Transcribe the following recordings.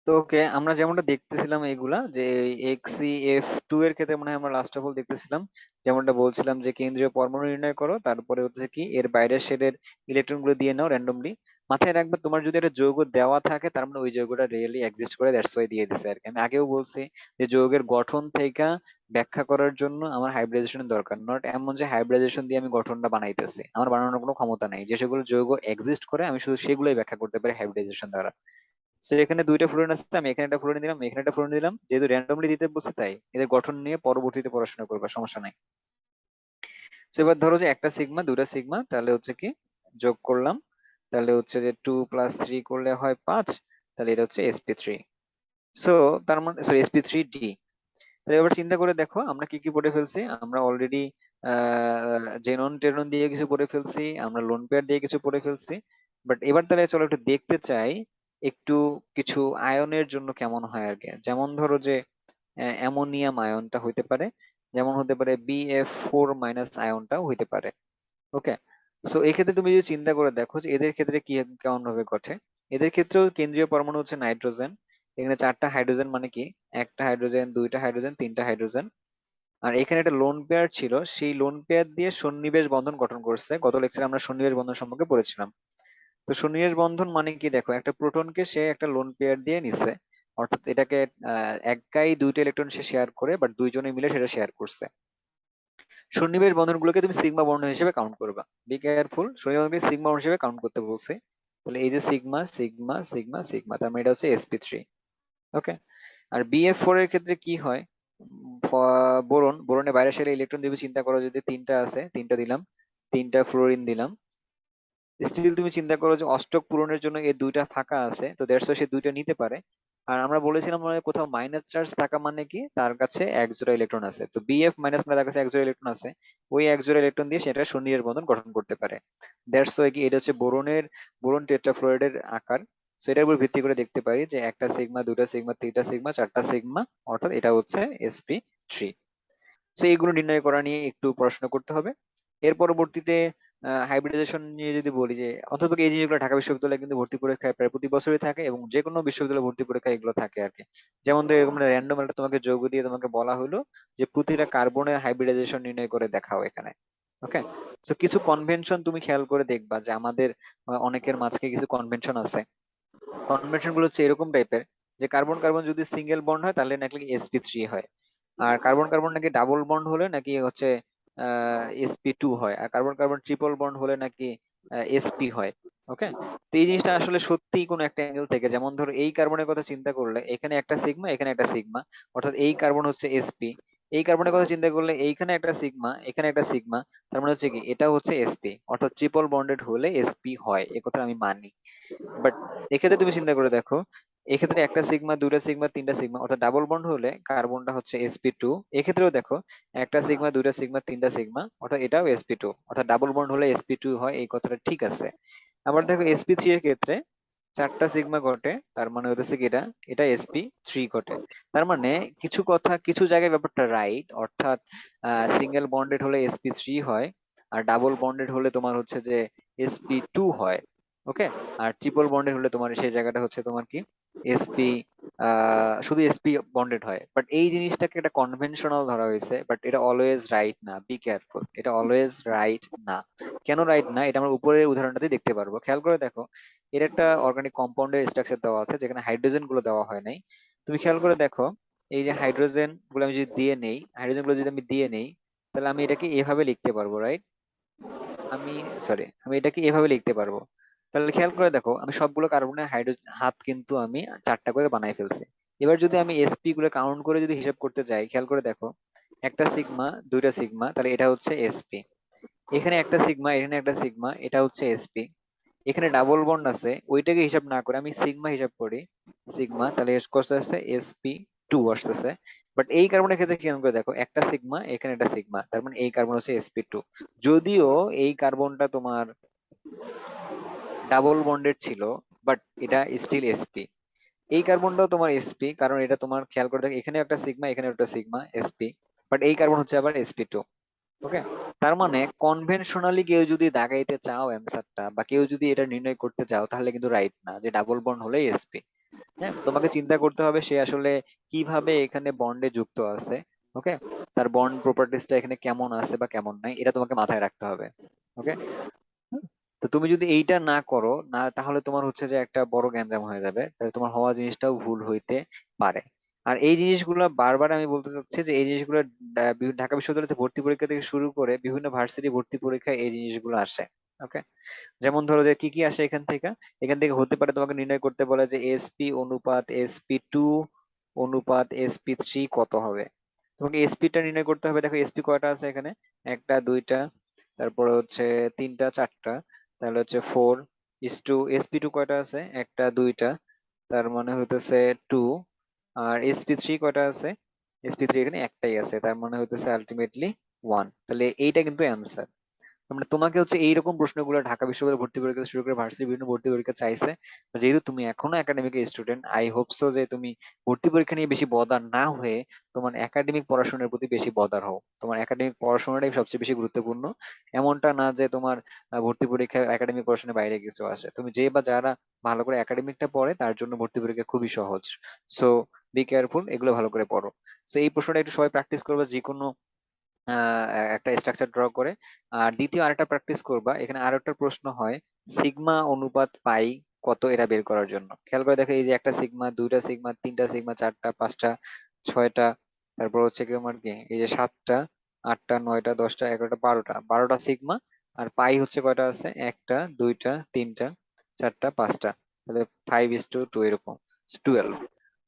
তো ওকে, আমরা যেমনটা দেখতেছিলাম এগুলা যে HCF2 এর ক্ষেত্রে মনে হয় আমরা লাস্ট অফ অল দেখতেছিলাম, যেমনটা বলছিলাম যে কেন্দ্রীয় পরমাণু নির্ণয় করো, তারপরে হচ্ছে কি এর বাইরের শেডের ইলেকট্রন গুলো দিয়ে নাও র্যান্ডমলি। মাথায় রাখবে তোমার যদি একটা যৌগ দেওয়া থাকে তার মানে ওই যৌগটা রিয়েলি এক্সিস্ট করে, দ্যাটস ওয়াই দিয়ে দিছে আর কি। আমি আগেও বলছি যে যৌগের গঠন থেকে ব্যাখ্যা করার জন্য আমার হাইব্রিডাইজেশনের দরকার, নট এমন যে হাইব্রিডাইজেশন দিয়ে আমি গঠনটা বানাইতেছি, আমার বানানোর কোনো ক্ষমতা নাই। যে সেগুলো যৌগ এক্সিস্ট করে আমি শুধু সেগুলোই ব্যাখ্যা করতে পারি হাইব্রিডাইজেশন দ্বারা। তো এখানে দুইটা ফ্লোরিন আছে, আমি এখানে একটা ফ্লোরিন দিলাম, এখানে একটা ফ্লোরিন দিলাম, যেহেতু র্যান্ডমলি দিতে বলছে তাই এদের গঠন নিয়ে পরবর্তীতে পড়াশোনা করবা, সমস্যা নাই। তো এবার ধরো যে একটা সিগমা দুইটা সিগমা, তাহলে হচ্ছে কি যোগ করলাম, তাহলে হচ্ছে যে 2 + 3 করলে হয় 5, তাহলে এটা হচ্ছে sp3। সো তার মানে সরি sp3d। তাহলে এবার চিন্তা করে দেখো আমরা কি কি পড়ে ফেলছি। আমরা অলরেডি জেনন টেনন দিয়ে কিছু পড়ে ফেলছি, আমরা লোন পেয়ার দিয়ে কিছু পড়ে ফেলছি। বাট এবার তাহলে চলো একটু দেখতে চাই একটু কিছু আয়নের জন্য কেমন হয় আর কি। যেমন ধরো যে অ্যামোনিয়াম আয়নটা হইতে পারে, যেমন হতে পারে BF4- আয়নটাও হইতে পারে। ওকে, সো এক্ষেত্রে তুমি যদি চিন্তা করে দেখো যে এদের ক্ষেত্রে কি কেমন ভাবে ঘটে। এদের ক্ষেত্রেও কেন্দ্রীয় পরমাণু হচ্ছে নাইট্রোজেন। এখানে 4টা হাইড্রোজেন, মানে কি একটা হাইড্রোজেন দুইটা হাইড্রোজেন তিনটা হাইড্রোজেন। আর এখানে একটা লোন পেয়ার ছিল, সেই লোন পেয়ার দিয়ে সন্নিবেশ বন্ধন গঠন করছে। গত লেকচারে আমরা সন্নিবেশ বন্ধন সম্পর্কে পড়েছিলাম। তো সন্নিবেশ বন্ধন মানে কি, দেখো একটা প্রোটনকে সে একটা লোন পেয়ার দিয়ে নিছে, অর্থাৎ এটাকে একাই দুইটা ইলেকট্রন সে শেয়ার করে, বাট দুইজনে মিলে সেটা শেয়ার করছে। সন্নিবেশ বন্ধনগুলোকে তুমি সিগমা বর্ণ হিসেবে কাউন্ট করবা। বি কেয়ারফুল, সন্নিবেশ বন্ধনকে সিগমা বর্ণ হিসেবে কাউন্ট করতে বলছে। তাহলে এই যে সিগমা সিগমা সিগমা সিগমা, তার মানে এটা হচ্ছে sp3। ওকে, আর BF4 এর ক্ষেত্রে কি হয়, বোরন, বোরনের বাইরে সেরে ইলেকট্রন দিবে, চিন্তা করো যদি তিনটা আছে, তিনটা দিলাম, তিনটা ফ্লোরিন দিলাম। স্টিল তুমি চিন্তা করো যে অষ্টক পূরণের জন্য এই দুইটা ফাঁকা আছে, তো দেড়শো সে দুইটা নিতে পারে। আর আমরা বলেছিলাম মনে হয় কোথাও মাইনাস চার্জ থাকা মানে কি তার কাছে এক জোড়া ইলেকট্রন আছে, তো BF- মানে তার কাছে এক জোড়া ইলেকট্রন আছে, ওই এক জোড়া ইলেকট্রন দিয়ে সেটা সন্নিবেশ বন্ধন গঠন করতে পারে। দ্যাটস ওয়াই কি এটা হচ্ছে বোরনের, বোরন টেট্রাফ্লোরাইডের আকার। তো এটার উপর ভিত্তি করে দেখতে পারি যে একটা সিগমা দুইটা সিগমা তিনটা সিগমা চারটা সিগমা, অর্থাৎ এটা হচ্ছে sp3। তো এইগুলো নির্ণয় করা নিয়ে একটু পড়াশোনা করতে হবে। এর পরবর্তীতে হাইব্রিডাইজেশন নিয়ে যদি বলি, যে অন্তত এই জিনিসগুলো ঢাকা বিশ্ববিদ্যালয়ে কিন্তু ভর্তি পরীক্ষায় প্রায় প্রতি বছরই থাকে, এবং যে কোনো বিশ্ববিদ্যালয়ে ভর্তি পরীক্ষায় এগুলো থাকে আর কি। যেমন ধরো এরকম র্যান্ডম একটা তোমাকে যৌগ দিয়ে তোমাকে বলা হলো যে প্রতিটা কার্বনের হাইব্রিডাইজেশন নির্ণয় করে দেখাও এখানে। ওকে, তো কিছু কনভেনশন তুমি খেয়াল করে দেখবা যে আমাদের অনেকের মাঝে কিছু কনভেনশন আছে। কনভেনশন গুলো হচ্ছে এরকম টাইপের, যে কার্বন কার্বন যদি সিঙ্গেল বন্ড হয় তাহলে নাকি sp3 হয়, আর কার্বন কার্বন নাকি ডাবল বন্ড হলে নাকি হচ্ছে sp2 হয়, আর কার্বন কার্বন ট্রিপল বন্ড হলে নাকি sp হয়। ওকে, তো এই জিনিসটা আসলে সত্যি কোনো একটা অ্যাঙ্গেল থেকে, যেমন ধরো এই কার্বনের কথা চিন্তা করলে এখানে একটা সিগমা এখানে একটা সিগমা, অর্থাৎ এই কার্বন হচ্ছে sp। এই কার্বনের কথা চিন্তা করলে এইখানে একটা সিগমা এখানে একটা সিগমা, তার মানে হচ্ছে কি এটা হচ্ছে sp, অর্থাৎ ট্রিপল বন্ডেড হলে sp হয়, এ কথা আমি মানি। বাট এক্ষেত্রে তুমি চিন্তা করে দেখো, এক্ষেত্রে একটা সিগমা দুইটা সিগমা তিনটা সিগমা, অর্থাৎ ডাবল বন্ড হলে কার্বনটা হচ্ছে sp2। এক্ষেত্রেও দেখো একটা সিগমা দুইটা সিগমা তিনটা সিগমা, অর্থাৎ এটাও sp2, অর্থাৎ ডাবল বন্ড হলে sp2 হয়, এই কথাটা ঠিক আছে। আবার দেখো sp3 এর ক্ষেত্রে চারটা সিগমা ঘটে, তার মানে হচ্ছে কি এটা এটা sp3 ঘটে। তার মানে কিছু কথা কিছু জায়গায় ব্যাপারটা রাইট, অর্থাৎ সিঙ্গেল বন্ডেড হলে sp3 হয়, আর ডাবল বন্ডেড হলে তোমার হচ্ছে যে sp2 হয়। ওকে, আর ট্রিপল বন্ডেড হলে তোমার সেই জায়গাটা হচ্ছে তোমার কি sp, শুধু sp বন্ডেড হয়। বাট এই জিনিসটাকে একটা কনভেনশনাল ধরা হয়েছে, বাট এটা অলওয়েজ রাইট না, বি কেয়ারফুল, এটা অলওয়েজ রাইট না। কেন রাইট না এটা আমরা উপরের উদাহরণটাতে দেখতে পারবো, খেয়াল করে দেখো। এর একটা অর্গানিক কম্পাউন্ডের স্ট্রাকচার দেওয়া আছে যেখানে হাইড্রোজেন গুলো দেওয়া হয় নাই। তুমি খেয়াল করে দেখো, এই যে হাইড্রোজেন গুলো আমি যদি দিয়ে নেই, হাইড্রোজেন গুলো যদি আমি দিয়ে নেই, তাহলে আমি এটাকে এভাবে লিখতে পারবো, রাইট? আমি আমি এটাকে এভাবে লিখতে পারবো। তাহলে খেয়াল করে দেখো আমি সবগুলো কার্বনের হাইড্রোজেন হাত কিন্তু আমি চারটা করে বানাই ফেলছি। এবার যদি আমি sp গুলো কাউন্ট করে যদি হিসাব করতে যাই, খেয়াল করে দেখো একটা সিগমা দুইটা সিগমা, তাহলে এটা হচ্ছে sp। এখানে একটা সিগমা এখানে একটা সিগমা, এটা হচ্ছে sp। এখানে ডাবল বন্ড আছে, ওইটাকে হিসাব না করে আমি সিগমা হিসাব করি, সিগমা, তাহলে করতে আসছে sp2 আসতেছে। বাট এই কার্বনের ক্ষেত্রে কি করে দেখো একটা সিগমা এখানে একটা সিগমা, তার মানে এই কার্বন হচ্ছে sp2। যদিও এই কার্বনটা তোমার ডাবল বন্ডেড ছিল, বাট এটা স্টিল sp। এই কার্বনটাও তোমার sp, কারণ এটা তোমার খেয়াল করে দেখো এখানে একটা সিগমা এখানে একটা সিগমা sp, বাট এই কার্বন হচ্ছে আবার sp2। ওকে, তার মানে কনভেনশনালি কেউ যদি দাগাইতে চাও অ্যান্সারটা, বা কেউ যদি এটা নির্ণয় করতে চাও, তাহলে কিন্তু রাইট না যে ডাবল বন্ড হলে sp। হ্যাঁ, তোমাকে চিন্তা করতে হবে সে আসলে কিভাবে এখানে বন্ডে যুক্ত আছে। ওকে, তার বন্ড প্রপার্টিসটা এখানে কেমন আছে বা কেমন নাই, এটা তোমাকে মাথায় রাখতে হবে। ওকে, তো তুমি যদি এইটা না করো না, তাহলে তোমার হচ্ছে যে একটা বড় গ্যাঞ্জাম হয়ে যাবে, তাহলে তোমার হওয়া জিনিসটাও ভুল হইতে পারে। আর এই জিনিসগুলো বারবার আমি বলতে চাচ্ছি যে এই জিনিসগুলো ঢাকা বিশ্ববিদ্যালয়তে ভর্তি পরীক্ষা থেকে শুরু করে বিভিন্ন ভার্সিটি ভর্তি পরীক্ষায় এই জিনিসগুলো আসে। ওকে, যেমন ধরো যে কি কি আসে এখান থেকে। এখান থেকে হতে পারে তোমাকে নির্ণয় করতে বলে যে এসপি অনুপাত sp2 অনুপাত sp3 কত হবে। তোমাকে এসপি টা নির্ণয় করতে হবে। দেখো এসপি কয়টা আছে এখানে, একটা দুইটা, তারপরে হচ্ছে তিনটা চারটা, তাহলে হচ্ছে 4:2। sp2 কয়টা আছে, একটা দুইটা, তার মানে হইতেছে 2। আর sp3 কয়টা আছে, sp3 এখানে একটাই আছে, তার মানে হইতেছে আলটিমেটলি 1। তাহলে এইটা কিন্তু অ্যান্সার। মানে তোমাকে হচ্ছে এইরকম প্রশ্নগুলো ঢাকা বিশ্ববিদ্যালয় ভর্তি পরীক্ষা থেকে শুরু করে ভার্সিটি বিভিন্ন ভর্তি পরীক্ষা চাইছে। যেহেতু তুমি এখনো academic student, I hope so যে তুমি ভর্তি পরীক্ষা নিয়ে বেশি বদার না হয়ে তোমার একাডেমিক পড়াশোনার প্রতি বেশি বদার হও। তোমার একাডেমিক পড়াশোনাটাই সবচেয়ে বেশি গুরুত্বপূর্ণ। এমনটা না যে তোমার ভর্তি পরীক্ষা একাডেমিক পড়াশোনার বাইরে কিছু আসে। তুমি যে বা যারা ভালো করে একাডেমিকটা পড়ে তার জন্য ভর্তি পরীক্ষা খুবই সহজ। সো বি কেয়ারফুল, এগুলো ভালো করে পড়ো। সো এই প্রশ্নটা একটু সবাই প্র্যাকটিস করবে যে কোনো একটা স্ট্রাকচার ড্র করে। আর দ্বিতীয় আরেকটা প্র্যাকটিস করবা, এখানে আরো একটা প্রশ্ন হয় সিগমা অনুপাত পাই কত, এটা বের করার জন্য। খেয়াল করে দেখো, এই যে একটা সিগমা, দুইটা সিগমা, তিনটা সিগমা, চারটা, পাঁচটা, ছয়টা, তারপর হচ্ছে কি তোমার কি এই যে সাতটা, আটটা, নয়টা, দশটা, এগারোটা, বারোটা, বারোটা সিগমা। আর পাই হচ্ছে কয়টা আছে, একটা দুইটা তিনটা চারটা পাঁচটা, তাহলে 5:2 এরকম, 12।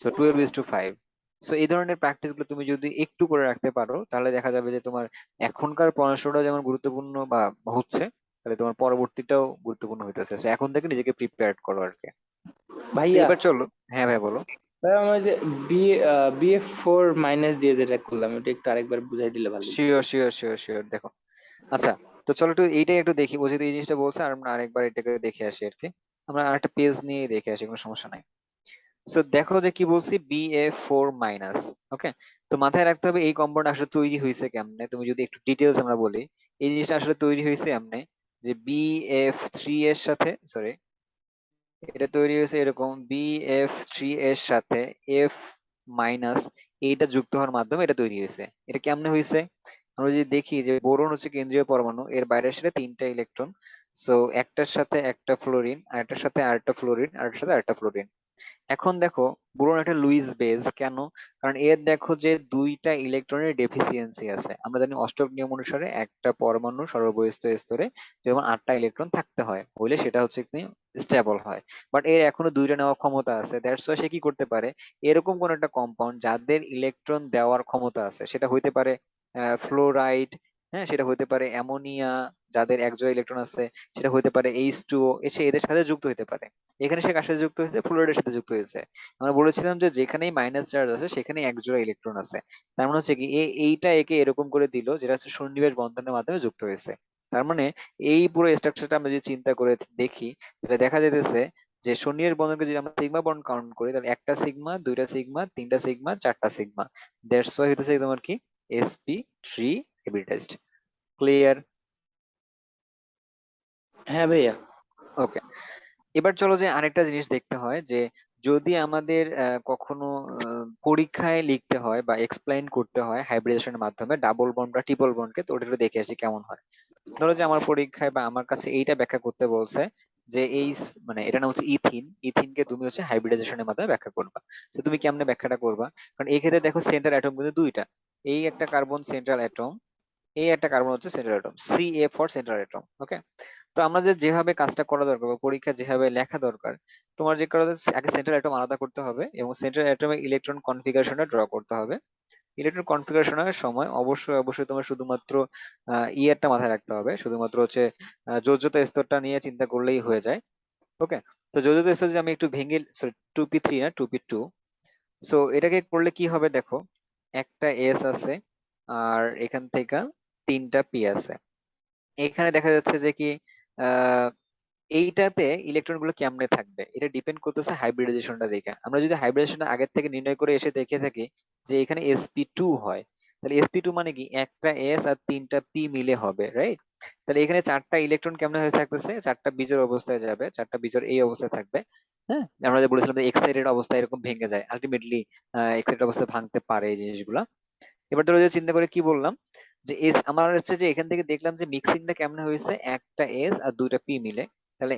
সো 12:5। সো এই ধরনের প্র্যাকটিস গুলো তুমি যদি একটু করে রাখতে পারো, তাহলে দেখা যাবে যে তোমার এখনকার পড়াশোনাটা যেমন গুরুত্বপূর্ণ বা হচ্ছে, তাহলে তোমার পরবর্তীটাও গুরুত্বপূর্ণ হইতেছে। So এখন থেকে নিজেকে প্রিপেয়ার করো আর কি। তো ভাইয়া, এবার চলো। হ্যাঁ ভাই বলো। ভাইয়া আমার যে BF4 মাইনাস দিয়ে যেটা করলাম ওটা একটু আরেকবার বুঝাই দিলে ভালো হতো। শিওর শিওর শিওর শিওর, দেখো। আচ্ছা, তো চলো একটু এইটাই একটু দেখি, ও যদি এই জিনিসটা বলছে আর আমরা আরেকবার এটাকে দেখে আসি আর কি। আমরা আরেকটা পেজ নিয়ে দেখে আসি, কোনো সমস্যা নাই। সো দেখো যে কি বলছি, BF4 মাইনাস। ওকে, তো মাথায় রাখতে হবে এই কম্পাউন্ড আসলে তৈরি হয়েছে কেমনে। তুমি যদি একটু ডিটেলস আমরা বলি, এই জিনিসটা আসলে তৈরি হয়েছে এমনি যে BF3 এর সাথে, সরি, এটা তৈরি হয়েছে এরকম, BF3 এর সাথে F- এইটা যুক্ত হওয়ার মাধ্যমে এটা তৈরি হয়েছে। এটা কেমনে হয়েছে, আমরা যদি দেখি যে বোরন হচ্ছে কেন্দ্রীয় পরমাণু, এর বাইরের সাথে তিনটা ইলেকট্রন। সো একটার সাথে একটা ফ্লোরিন, আরেকটার সাথে আরেকটা ফ্লোরিন, আরেকটার সাথে আরেকটা ফ্লোরিন। এখন দেখো বোরন একটা লুইস বেজ কেন, কারণ এর দেখো যে দুইটা ইলেকট্রনের ডেফিসিয়েন্সি আছে। আমরা জানি অষ্টক নিয়ম অনুসারে একটা পরমাণু সর্বস্থ স্তরে যেমন 8টা ইলেকট্রন থাকতে হয়, হইলে সেটা হচ্ছে কি স্টেবল হয়। বাট এর এখনো দুইটা নেওয়ার ক্ষমতা আছে, দ্যাটস ওয়াই সে কি করতে পারে, এরকম কোন একটা কম্পাউন্ড যাদের ইলেকট্রন দেওয়ার ক্ষমতা আছে, সেটা হইতে পারে ফ্লোরাইড, হ্যাঁ সেটা হইতে পারে অ্যামোনিয়া, যাদের একজোড়া ইলেকট্রন আছে, সেটা হইতে পারে H2O, এসে এদের সাথে যুক্ত হইতে পারে। এখানে সে কার সাথে যুক্ত হয়েছে, ফ্লোরাইডের সাথে যুক্ত হয়েছে। আমরা বলেছিলাম যে যেখানেই মাইনাস চার্জ আছে সেখানে এক জোড়া ইলেকট্রন আছে। তার মানে হচ্ছে কি এইটা একে এরকম করে দিল যেটা হচ্ছে সন্নিবেশ বন্ধনের মাধ্যমে যুক্ত হয়েছে। তার মানে এই পুরো স্ট্রাকচারটা আমরা যদি চিন্তা করে দেখি, তাহলে দেখা যেতেছে যে সন্নিবেশ বন্ধনকে যদি আমরা সিগমা বন্ড কাউন্ট করি, তাহলে একটা সিগমা, দুইটা সিগমা, তিনটা সিগমা, চারটা সিগমা। দ্যাটস ওয়াই হইতেছে তোমার কি sp3 হাইব্রিডাইজড। ক্লিয়ার? হ্যাঁ ভাইয়া। ওকে, এবার চলো যে আরেকটা জিনিস দেখতে হয় যে যদি আমাদের কখনো পরীক্ষায় লিখতে হয় বা এক্সপ্লেইন করতে হয় হাইব্রিডেশনের মাধ্যমে ডাবল বন্ড বা ট্রিপল বন্ডকে, তো ওটা একটু দেখে আসি কেমন হয়। ধরো যে আমার পরীক্ষায় বা আমার কাছে এইটা ব্যাখ্যা করতে বলছে যে মানে এটা নাম হচ্ছে ইথিন, ইথিনকে তুমি হচ্ছে হাইব্রিডাইজেশনের মাধ্যমে ব্যাখ্যা করবা। তো তুমি কেমনে ব্যাখ্যাটা করবা, কারণ এই ক্ষেত্রে দেখো সেন্ট্রাল অ্যাটম কিন্তু দুইটা, এই একটা কার্বন সেন্ট্রাল অ্যাটম, এই একটা কার্বন হচ্ছে central atom, CA central atom. Okay, তো আমাদের যেভাবে কাজটা করা দরকার বা পরীক্ষা যেভাবে লেখা দরকার, তোমার যে করা আগে সেন্ট্রাল অ্যাটম আলাদা করতে হবে এবং সেন্ট্রাল অ্যাটমের ইলেকট্রন কনফিগারেশনটা ড্র করতে হবে। ইলেকট্রন কনফিগারেশনের সময় অবশ্যই অবশ্যই তোমার শুধুমাত্র ইয়ারটা মাথায় রাখতে হবে, শুধুমাত্র হচ্ছে যোজ্যতা স্তরটা নিয়ে চিন্তা করলেই হয়ে যায়। ওকে, তো যোজ্যতা স্তর যদি আমি একটু ভেঙে, সরি 2p3 না 2p2। সো এটাকে করলে কি হবে দেখো, একটা এস আছে আর এখান থেকে তিনটা পি আছে। এখানে দেখা যাচ্ছে যে কি আহ এইটাতে ইলেকট্রন গুলো কেমনে থাকবে, এটা ডিপেন্ড করতেছে হাইব্রিডাইজেশনটা দেখে। আমরা যদি হাইব্রিডাইজেশনটা আগের থেকে নির্ণয় করে এসে দেখে থাকি যে এখানে sp2 হয়, তাহলে sp2 মানে কি একটা এস আর তিনটা পি মিলে হবে, রাইট? তাহলে এখানে চারটা ইলেকট্রন কেমনে হয়ে থাকতেছে, চারটা বিজোড় অবস্থায় যাবে, চারটা বিজোড় এই অবস্থায় থাকবে। হ্যাঁ, আমরা যে বলেছিলাম যে এক্সাইটেড অবস্থায় এরকম ভেঙে যায়, আলটিমেটলি এক্সাইটেড অবস্থায় ভাঙতে পারে এই জিনিসগুলা। এবার ধরো যে চিন্তা করে কি বললাম, যে এস আমার হচ্ছে যে এখান থেকে দেখলাম যে মিক্সিংটা কেমন হয়েছে, একটা এস আর দুইটা পি মিলে, তাহলে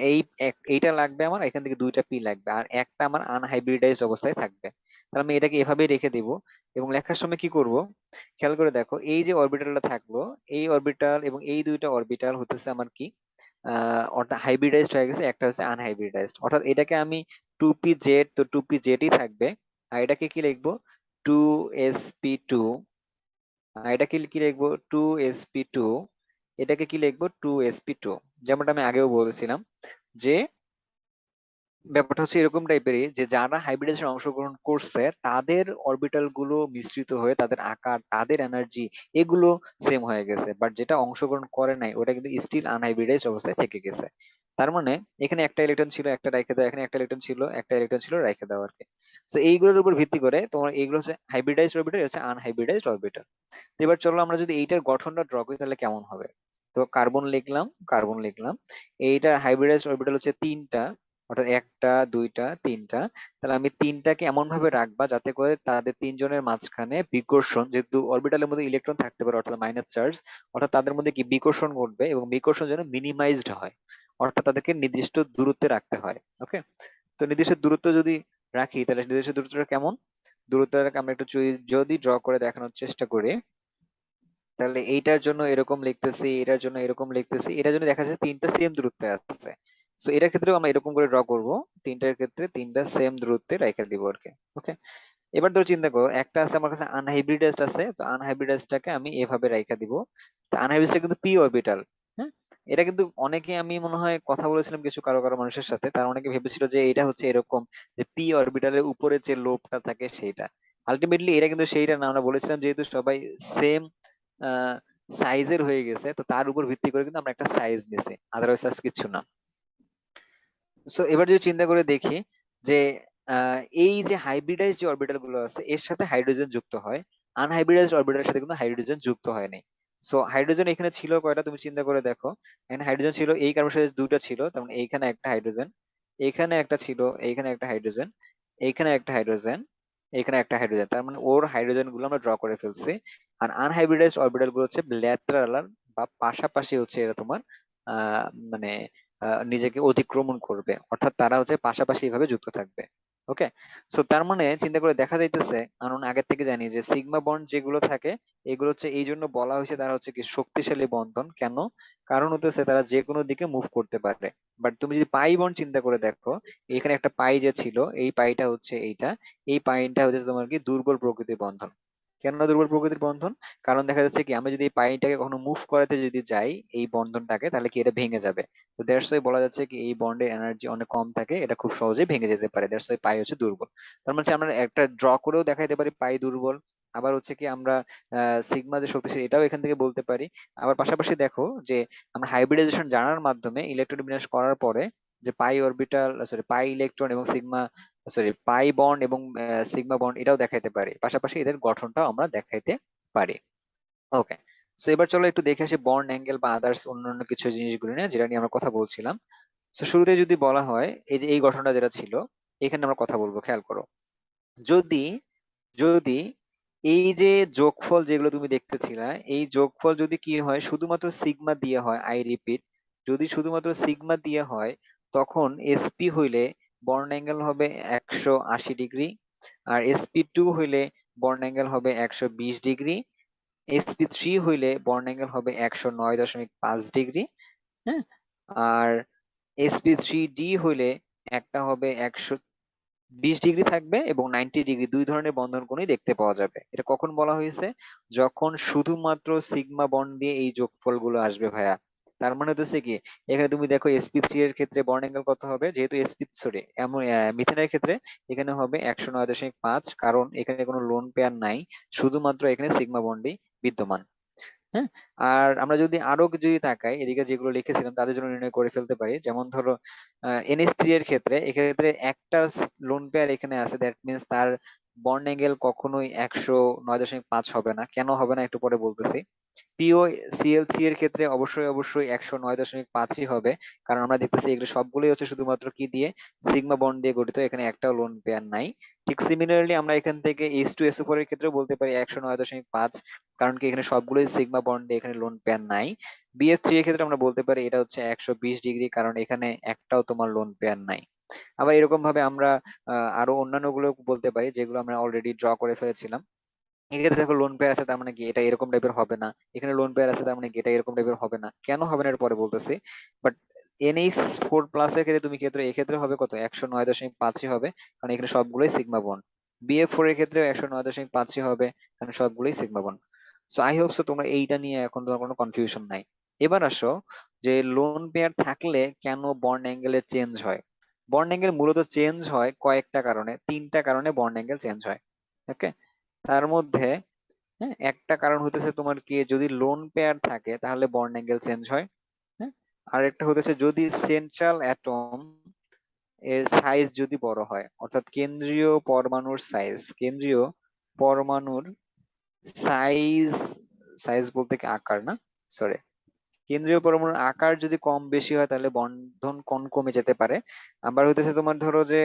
এইটা লাগবে আমার, এখান থেকে দুইটা পি লাগবে, আর একটা আমার আনহাইব্রিডাইজড অবস্থায় থাকবে। তাহলে আমি এটাকে এভাবেই রেখে দিব, এবং লেখার সময় কি করব, খেয়াল করে দেখো, এই যে অরবিটালটা থাকলো, এই অরবিটাল এবং এই দুইটা অরবিটাল হতেছে আমার কি, অর্থাৎ হাইব্রিডাইজড হয়ে গেছে, একটা হচ্ছে আনহাইব্রিডাইজড, অর্থাৎ এটাকে আমি টু পি জেড, তো টু পি জেডই থাকবে। আর এটাকে কি লিখবো, টু এস পি টু। এটাকে কি লিখবো, টু এস পি টু। এটাকে কি লিখবো, টু এস পি টু। যেমনটা আমি আগেও বলেছিলাম যে ব্যাপারটা হচ্ছে এরকম টাইপেরই, যে যারা হাইব্রিডেশন অংশগ্রহণ করছে তাদের অরবিটাল গুলো মিশ্রিত হয়ে তাদের আকার, তাদের এনার্জি, এগুলো সেম হয়ে গেছে, বাট যেটা অংশগ্রহণ করে নাই ওটা কিন্তু স্টিল আনহাইব্রিডাইজড অবস্থায় থেকে গেছে। তার মানে এখানে একটা ইলেকট্রন ছিল, একটা রাইখে দাও, এখানে একটা ইলেকট্রন ছিল, একটা ইলেকট্রন ছিল, রাইখে দাও আর কি। তো এইগুলোর উপর ভিত্তি করে তোমার এইগুলো হচ্ছে হাইব্রিডাইজড অরবিটাল, হচ্ছে আনহাইব্রিডাইজড অরবিটাল। তো এবার চলো আমরা যদি এইটার গঠনটা ড্র করি তাহলে কেমন হবে। তো কার্বন লিখলাম, কার্বন লিখলাম। এইটার হাইব্রিডাইজড অরবিটাল হচ্ছে তিনটা, অর্থাৎ একটা, দুইটা, তিনটা। তাহলে আমি তিনটাকে এমন ভাবে রাখবা যাতে করে তাদের তিনজনের মাঝখানে বিকর্ষণ, যেহেতু অরবিটালের মধ্যে ইলেকট্রন থাকতে পারে অর্থাৎ মাইনাস চার্জ, অর্থাৎ তাদের মধ্যে কি বিকর্ষণ ঘটবে, এবং বিকর্ষণ যেন মিনিমাইজড হয়, অর্থাৎ তাদেরকে নির্দিষ্ট দূরত্বে রাখতে হয়। ওকে, তো নির্দিষ্ট দূরত্ব যদি রাখি তাহলে নির্দিষ্ট দূরত্বটা কেমন, দূরত্বটাকে আমরা একটু যদি ড্র করে দেখানোর চেষ্টা করি, তাহলে এইটার জন্য এরকম লিখতেছি, এটার জন্য এরকম লিখতেছি, এটার জন্য দেখা যাচ্ছে তিনটা সেম দূরত্বে আসছে। সো এটার ক্ষেত্রেও আমরা এরকম করে ড্র করব, তিনটার ক্ষেত্রে তিনটা সেম দূরত্বে রেখে দিব আর কি। ওকে, এবার ধরো চিন্তা করো একটা আছে আমার কাছে আনহাইব্রিডাইজড আছে, তো আনহাইব্রিডাইজডটাকে আমি এভাবে রেখে দিব। তো আনহাইব্রিডাইজডটা কিন্তু পি অরবিটাল। হ্যাঁ, এটা কিন্তু অনেকে, আমি মনে হয় কথা বলেছিলাম কিছু কারো কারো মানুষের সাথে, তারা অনেকে ভেবেছিল যে এটা হচ্ছে এরকম, যে পি অরবিটালের উপরে যে লোবটা থাকে সেইটা। আলটিমেটলি এটা কিন্তু সেইটা না, আমরা বলেছিলাম যেহেতু সবাই সেম সাইজের হয়ে গেছে, তো তার উপর ভিত্তি করে কিন্তু আমরা একটা সাইজ নিছি, আদারওয়াইজ আর কিছু না। সো এবার যদি চিন্তা করে দেখি যে এই যে হাইব্রিডাইজ যে অরবিটাল গুলো আছে এর সাথে হাইড্রোজেন যুক্ত হয়, আনহাইব্রিডাইজ অরবিটালের সাথে কিন্তু হাইড্রোজেন যুক্ত হয় নাই। সো হাইড্রোজেন এখানে ছিল কয়টা, তুমি চিন্তা করে দেখো, এখানে হাইড্রোজেন ছিল, এই কার্বন সাথে দুইটা ছিল, তার মানে এইখানে একটা হাইড্রোজেন, এইখানে একটা ছিল, এইখানে একটা হাইড্রোজেন, এইখানে একটা হাইড্রোজেন, এখানে একটা হাইড্রোজেন, তার মানে ওর হাইড্রোজেন গুলো আমরা ড্র করে ফেলছি। আর আনহাইব্রিডাইজ অরবিটাল গুলো হচ্ছে ল্যাটেরাল বা পাশাপাশি হচ্ছে এরা তোমার আহ মানে নিজেকে অতিক্রমণ করবে, অর্থাৎ তারা হচ্ছে পাশাপাশি এভাবে যুক্ত থাকবে। ওকে, সো তার মানে চিন্তা করে দেখা যাইতেছে, কারণ আগের থেকে জানি যে সিগমা বন্ড যেগুলো থাকে এগুলো হচ্ছে এই জন্য বলা হয়েছে তারা হচ্ছে কি শক্তিশালী বন্ধন। কেন? কারণ হতেছে তারা যে কোনো দিকে মুভ করতে পারে। বাট তুমি যদি পাই বন্ড চিন্তা করে দেখো, এখানে একটা পাই যে ছিল, এই পাইটা হচ্ছে এইটা, এই পাইটা হচ্ছে তোমার কি দুর্বল প্রকৃতির বন্ধন। কেন দুর্বল প্রকৃতির বন্ধন? কারণ দেখা যাচ্ছে কি আমরা যদি এই পাইটাকে কখনো মুভ করাতে যদি যাই এই বন্ধনটাকে, তাহলে কি এটা ভেঙে যাবে। তো দ্যাটস ওয়াই বলা যাচ্ছে কি এই বন্ডের এনার্জি অনেক কম থাকে, এটা খুব সহজেই ভেঙে যেতে পারে, দ্যাটস ওয়াই পাই হচ্ছে দুর্বল। তার মানে হচ্ছে আমরা একটা ড্র করেও দেখাইতে পারি পাই দুর্বল। আবার হচ্ছে কি আমরা সিগমা যে শক্তিশালী এটাও এখান থেকে বলতে পারি। আবার পাশাপাশি দেখো যে আমরা হাইব্রিডাইজেশন জানার মাধ্যমে ইলেকট্রন বিন্যাস করার পরে যে পাই অরবিটাল, সরি পাই ইলেকট্রন এবং সিগমা, সরি পাই বন্ড এবং সিগমা বন্ড এটাও দেখাইতে পারি, পাশাপাশি এদের গঠনটাও আমরা দেখাইতে পারি। ওকে, সো এবার চলো একটু দেখে আসি বন্ড অ্যাঙ্গেল বা আদার্স অন্যান্য কিছু জিনিসগুলো নিয়ে যেটা নিয়ে আমরা কথা বলছিলাম। তো শুরুতে যদি বলা হয় এই যে এই গঠনটা যেটা ছিল, এখানে আমরা কথা বলবো, খেয়াল করো। যদি যদি এই যে যোগফল যেগুলো তুমি দেখতেছিলা, এই যোগফল যদি কি হয় শুধুমাত্র সিগমা দিয়ে হয়, আই রিপিট, যদি শুধুমাত্র সিগমা দিয়ে হয়, তখন এসপি হইলে বর্ণ অ্যাঙ্গেল হবে 180 ডিগ্রি, আর এসপি টু হইলে বর্ণ অ্যাঙ্গেল হবে 120 ডিগ্রি, এসপি থ্রি হইলে বর্ণ অ্যাঙ্গেল হবে 109.5 ডিগ্রি। হ্যাঁ, আর এসপি থ্রি ডি হইলে একটা হবে 120 ডিগ্রি থাকবে, এবং 90 ডিগ্রি, দুই ধরনের বন্ধন কোণই দেখতে পাওয়া যাবে। এটা কখন বলা হয়েছে? যখন শুধুমাত্র সিগমা বন্ড দিয়ে এই যোগফল গুলো আসবে ভাইয়া। তার মানে হচ্ছে কি, এখানে তুমি দেখো এসপি থ্রি এর ক্ষেত্রে বন্ড অ্যাঙ্গেল কত হবে, যেহেতু এসপি সরি এমন মিথেনের ক্ষেত্রে এখানে হবে 109.5, কারণ এখানে কোনো লোন পেয়ার নাই, শুধুমাত্র এখানে সিগমা বন্ডই বিদ্যমান। হ্যাঁ, আর আমরা যদি আরো যদি তাকাই এদিকে যেগুলো লিখেছিলাম তাদের জন্য নির্ণয় করে ফেলতে পারি, যেমন ধরো এনএস থ্রি এর ক্ষেত্রে এক্ষেত্রে একটা লোন পেয়ার এখানে আছে, দ্যাট মিনস তার বন্ড অ্যাঙ্গেল কখনোই 109.5 হবে না। কেন হবে না একটু পরে বলতেছি। পিও সিএল3 এর ক্ষেত্রে অবশ্যই অবশ্যই 109.5ই হবে, কারণ আমরা দেখতেছি এগুলো সবগুলোই হচ্ছে শুধুমাত্র কি দিয়ে, সিগমা বন্ড দিয়ে গঠিত, এখানে একটাও লোন পেয়ার নাই। ঠিক সিমিলারলি আমরা এখান থেকে H2SO4 এর ক্ষেত্রে বলতে পারি 109.5, কারণ কি এখানে সবগুলোই সিগমা বন্ড দিয়ে, এখানে লোন পেয়ার নাই। বিএফ3 এর ক্ষেত্রে আমরা বলতে পারি এটা হচ্ছে 120°, কারণ এখানে একটাও তোমার লোন পেয়ার নাই। আবার এরকম ভাবে আমরা আরো অন্যান্য গুলো বলতে পারি যেগুলো আমরা অলরেডি ড্র করে ফেলেছিলাম। এক্ষেত্রে দেখো লোন পেয়ার আছে তার মানে কি এটা এরকম টাইপের হবে না, এখানে লোন পেয়ার আছে তার মানে কি এটা এরকম টাইপের হবে না, কেন হবে না এর পরে বলতেছি। বাট NH4+ এর ক্ষেত্রে তুমি ক্ষেত্রে এক্ষেত্রে হবে কত, 109.5ই হবে, কারণ এখানে সবগুলোই সিগমা বন্ড। BF4 এর ক্ষেত্রে 109.5ই হবে, কারণ সবগুলোই sigma bond. So I hope so তোমার এইটা নিয়ে এখন তোমার কোনো কনফিউশন নাই। এবার আসো যে লোন পেয়ার থাকলে কেন বন্ড অ্যাঙ্গেলের চেঞ্জ হয়। বন্ড অ্যাঙ্গেল মূলত চেঞ্জ হয় কয়েকটা কারণে, 3টা কারণে বন্ড অ্যাঙ্গেল চেঞ্জ হয়। ওকে, তার মধ্যে হ্যাঁ একটা কারণ হতেছে তোমার কি, যদি লোন পেয়ার থাকে তাহলে বন্ড অ্যাঙ্গেল চেঞ্জ হয়। হ্যাঁ, আর একটা হতেছে যদি সেন্ট্রাল অ্যাটম এর সাইজ যদি বড় হয়, অর্থাৎ কেন্দ্রীয় পরমাণুর সাইজ, কেন্দ্রীয় পরমাণুর সাইজ, সাইজ বলতে কি আকার না, সরি, কেন্দ্রীয় পরমাণুর আকার যদি কম বেশি হয় তাহলে বন্ধন কোণ কমে যেতে পারে। আবার হইতেছে তোমার ধরো যে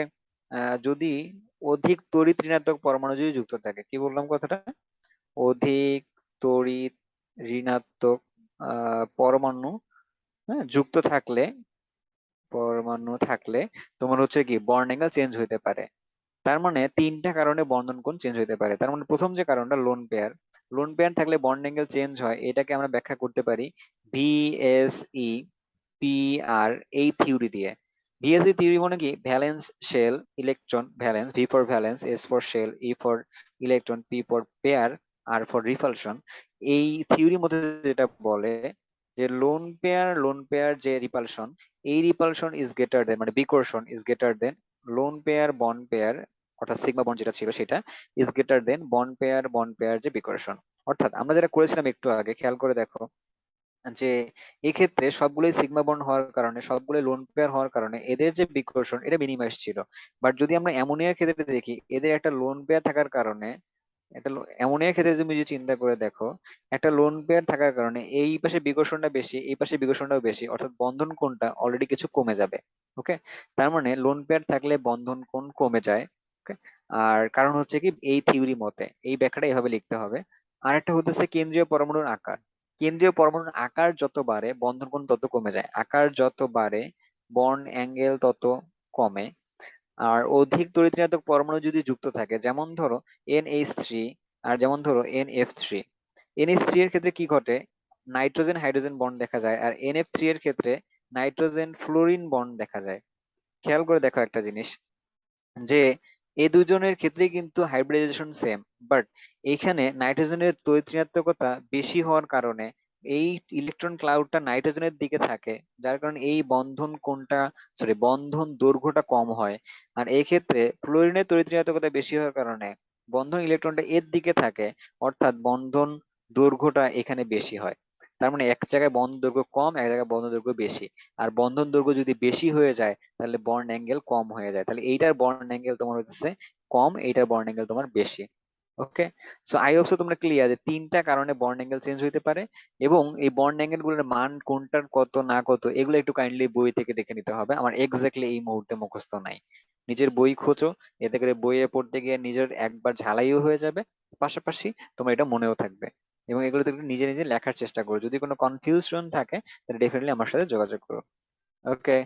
যদি অধিক তড়িৎ ঋণাত্মক পরমাণু যদি যুক্ত থাকে, কি বললাম কথাটা, অধিক তড়িৎ ঋণাত্মক পরমাণু, হ্যাঁ, যুক্ত থাকলে, পরমাণু থাকলে তোমার হচ্ছে কি বন্ড অ্যাঙ্গেল চেঞ্জ হইতে পারে। তার মানে 3টা কারণে বন্ধন কোণ চেঞ্জ হতে পারে। তার মানে প্রথম যে কারণটা লোন পেয়ার, লোন পেয়ার থাকলে বন্ড অ্যাঙ্গেল চেঞ্জ হয়, এটাকে আমরা ব্যাখ্যা করতে পারি ভিএসই পিআর এই থিওরি দিয়ে। ভিএসই থিওরি মানে কি, valence shell electron valence, V for valence, S for shell, E for electron, P for pair, R for repulsion. এই থিওরির মধ্যে যেটা বলে যে লোন পেয়ার যে রিপালশন, এই রিপালশন ইজ গ্রেটার দেন, মানে বিকর্ষণ is greater than lone pair bond pair, অর্থাৎ সিগমা বন্ড যেটা ছিল সেটা is greater than bond pair যে বিকর্ষণ। অর্থাৎ আমরা যেটা করেছিলাম একটু আগে, খেয়াল করে দেখো যে এক্ষেত্রে সবগুলোই সিগমা বন্ড হওয়ার কারণে, সবগুলোই লোন পেয়ার হওয়ার কারণে এদের যে বিকর্ষণ এটা মিনিমাইজ ছিল। বাট যদি আমরা অ্যামোনিয়ার ক্ষেত্রে দেখি, এদের একটা লোন পেয়ার থাকার কারণে, অ্যামোনিয়ার ক্ষেত্রে তুমি যদি চিন্তা করে দেখো, একটা লোন পেয়ার থাকার কারণে এই পাশে বিকর্ষণটা বেশি, এই পাশে বিকর্ষণটাও বেশি, অর্থাৎ বন্ধন কোণটা অলরেডি কিছু কমে যাবে। ওকে, তার মানে লোন পেয়ার থাকলে বন্ধন কোণ কমে যায়। ওকে, আর কারণ হচ্ছে কি এই থিওরি মতে এই ব্যাখ্যাটা এভাবে লিখতে হবে। আর একটা হচ্ছে কেন্দ্রীয় পরমাণুর আকার, কেন্দ্রীয় পরমাণুর আকার যত বাড়ে বন্ধন কোণ তত কমে যায়, আকার যত বাড়ে বন্ড অ্যাঙ্গেল তত কমে। আর অধিক তড়িৎ ঋণাত্মক পরমাণু যদি যুক্ত থাকে, যেমন ধরো NH3, আর যেমন ধরো NF3, NH3 এর ক্ষেত্রে কি ঘটে, নাইট্রোজেন হাইড্রোজেন বন্ড দেখা যায়, আর NF3 এর ক্ষেত্রে নাইট্রোজেন ফ্লোরিন বন্ড দেখা যায়। খেয়াল করে দেখো একটা জিনিস, যে এই দুজনের ক্ষেত্রেই কিন্তু হাইব্রিডাইজেশন সেম, বাট এইখানে নাইট্রোজেনের তড়িৎ ঋণাত্মকতা বেশি হওয়ার কারণে এই ইলেকট্রন ক্লাউডটা নাইট্রোজেনের দিকে থাকে, যার কারণে এই বন্ধন কোণটা, সরি বন্ধন দৈর্ঘ্যটা কম হয়। আর এই ক্ষেত্রে ফ্লোরিনের তড়িৎ ঋণাত্মকতা বেশি হওয়ার কারণে বন্ধন ইলেকট্রনটা এর দিকে থাকে, অর্থাৎ বন্ধন দৈর্ঘ্যটা এখানে বেশি হয়। তার মানে এক জায়গায় বন্ধন দৈর্ঘ্য কম, এক জায়গায় বন্ধন দৈর্ঘ্য বেশি। আর বন্ধন দৈর্ঘ্য যদি বেশি হয়ে যায় তাহলে বন্ড অ্যাঙ্গেল কম হয়ে যায়, তাহলে এইটার বন্ড অ্যাঙ্গেল তোমার হচ্ছে কম, এইটার বন্ড অ্যাঙ্গেল তোমার বেশি। ওকে, সো আই হোপ সো তোমরা ক্লিয়ার যে 3টা কারণে বন্ড অ্যাঙ্গেল চেঞ্জ হইতে পারে, এবং এই বন্ড অ্যাঙ্গেল গুলোর মান কোনটার কত না কত এগুলো একটু কাইন্ডলি বই থেকে দেখে নিতে হবে, আমার এক্স্যাক্টলি এই মুহূর্তে মুখস্থ নাই। নিজের বই খোঁজো, এতে করে বইয়ে পড়তে গিয়ে নিজের একবার ঝালাইও হয়ে যাবে, পাশাপাশি তোমার এটা মনেও থাকবে। এবং এগুলো একটু নিজে নিজে লেখার চেষ্টা করো, যদি কোনো কনফিউশন থাকে তাহলে ডেফিনেটলি আমার সাথে যোগাযোগ করো। ওকে।